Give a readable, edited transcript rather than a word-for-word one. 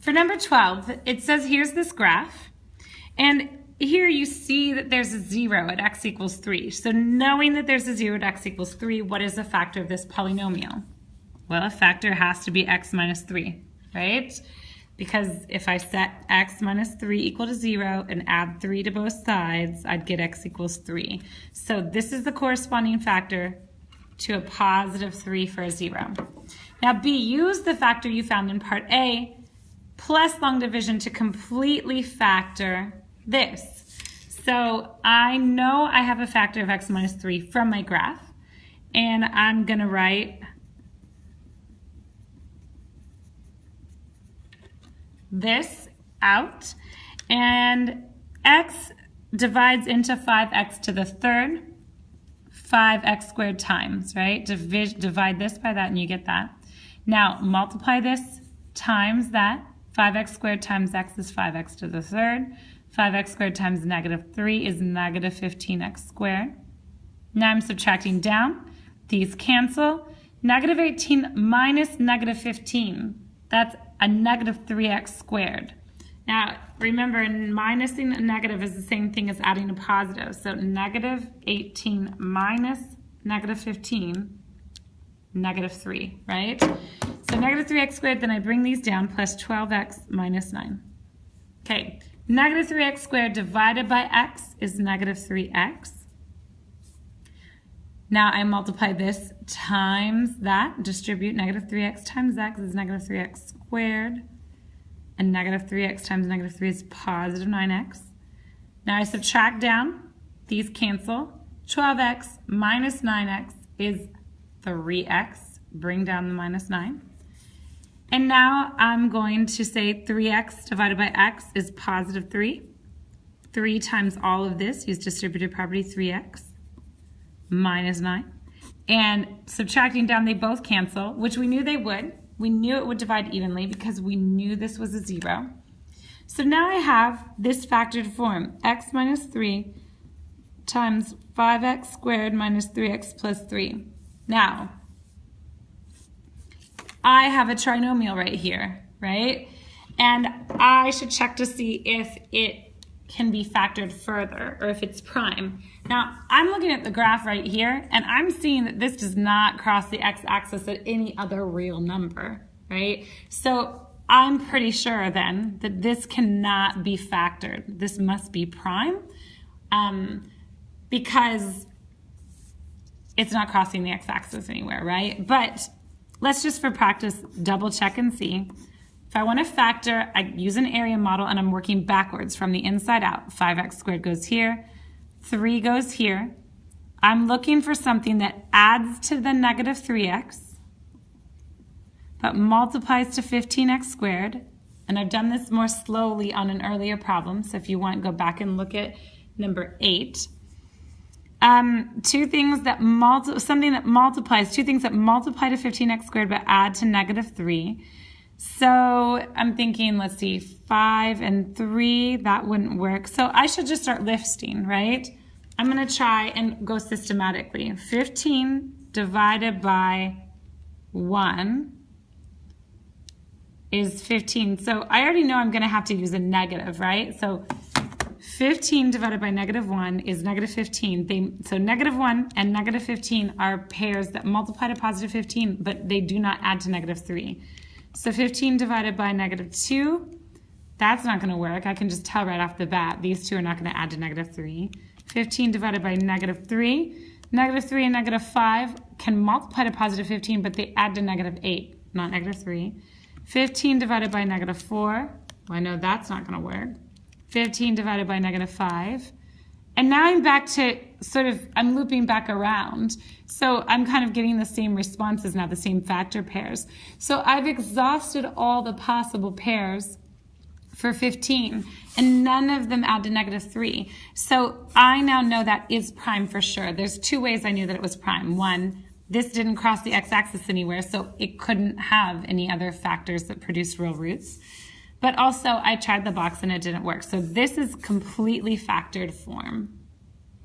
For number 12, it says here's this graph, and here you see that there's a 0 at x equals 3. So knowing that there's a 0 at x equals 3, what is the factor of this polynomial? Well, a factor has to be x minus 3, right? Because if I set x minus 3 equal to 0 and add 3 to both sides, I'd get x equals 3. So this is the corresponding factor to a positive 3 for a 0. Now B, use the factor you found in part A plus long division to completely factor this. So I know I have a factor of x minus 3 from my graph, and I'm going to write this out, and x divides into 5x to the third, 5x squared times, right? Divide this by that and you get that. Now multiply this times that. 5x squared times x is 5x to the third. 5x squared times negative 3 is negative 15x squared. Now I'm subtracting down. These cancel. Negative 18 minus negative 15. That's a negative 3x squared. Now remember, minusing a negative is the same thing as adding a positive. So negative 18 minus negative 15, negative 3, right? So negative 3x squared, then I bring these down, plus 12x minus 9. Okay, negative 3x squared divided by x is negative 3x. Now I multiply this times that, distribute negative 3x times x is negative 3x squared, and negative 3x times negative 3 is positive 9x. Now I subtract down, these cancel. 12x minus 9x is 3x, bring down the minus 9. And now I'm going to say 3x divided by x is positive 3. 3 times all of this, use distributive property, 3x minus 9. And subtracting down, they both cancel, which we knew they would. We knew it would divide evenly because we knew this was a 0. So now I have this factored form, x minus 3 times 5x squared minus 3x plus 3. Now, I have a trinomial right here, right? And I should check to see if it can be factored further or if it's prime. Now, I'm looking at the graph right here, and I'm seeing that this does not cross the x-axis at any other real number, right? So I'm pretty sure then that this cannot be factored. This must be prime because it's not crossing the x-axis anywhere, right? But let's just for practice double check and see. If I want to factor, I use an area model and I'm working backwards from the inside out. 5x squared goes here, 3 goes here. I'm looking for something that adds to the negative 3x, but multiplies to 15x squared. And I've done this more slowly on an earlier problem, so if you want, go back and look at number 8. Two things that multiply to 15x squared but add to negative 3. So I'm thinking, let's see, 5 and 3, that wouldn't work. So I should just start listing, right? I'm going to try and go systematically. 15 divided by 1 is 15. So I already know I'm going to have to use a negative, right? So 15 divided by negative 1 is negative 15. So negative 1 and negative 15 are pairs that multiply to positive 15, but they do not add to negative 3. So 15 divided by negative 2, that's not going to work. I can just tell right off the bat, these two are not going to add to negative 3. 15 divided by negative 3. Negative 3 and negative 5 can multiply to positive 15, but they add to negative 8, not negative 3. 15 divided by negative 4, well, I know that's not going to work. 15 divided by negative 5. And now I'm back to I'm looping back around. So I'm kind of getting the same responses now, the same factor pairs. So I've exhausted all the possible pairs for 15, and none of them add to negative 3. So I now know that is prime for sure. There's two ways I knew that it was prime. One, this didn't cross the x-axis anywhere, so it couldn't have any other factors that produced real roots. But also, I tried the box and it didn't work. So this is completely factored form.